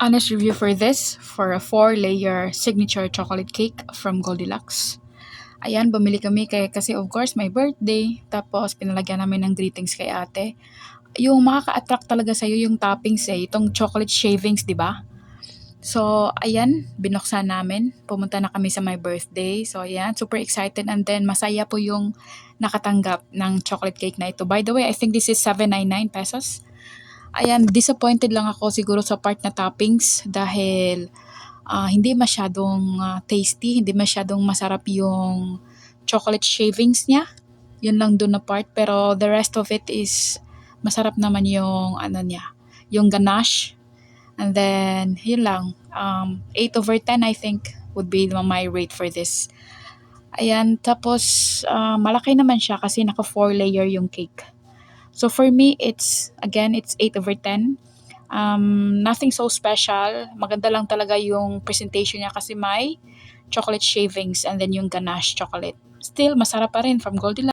Honest review for this, for a 4-layer signature chocolate cake from Goldilocks. Ayan, bumili kami kasi of course my birthday. Tapos pinalagyan namin ng greetings kay ate. Yung makaka-attract talaga sa'yo yung toppings itong chocolate shavings, di ba? So, ayan, binuksan namin. Pumunta na kami sa my birthday. So, ayan, super excited. And then, masaya po yung nakatanggap ng chocolate cake na ito. By the way, I think this is 799 pesos. Ayan, disappointed lang ako siguro sa part na toppings dahil hindi masyadong tasty, hindi masyadong masarap yung chocolate shavings niya. Yun lang dun na part. Pero the rest of it is masarap naman yung ano niya, yung ganache. And then, yun lang. 8/10 I think would be my rate for this. Ayan, tapos malaki naman siya kasi naka 4-layer yung cake. So for me, it's 8/10. Nothing so special. Maganda lang talaga yung presentation niya kasi may chocolate shavings and then yung ganache chocolate. Still, masarap pa rin from Goldilocks.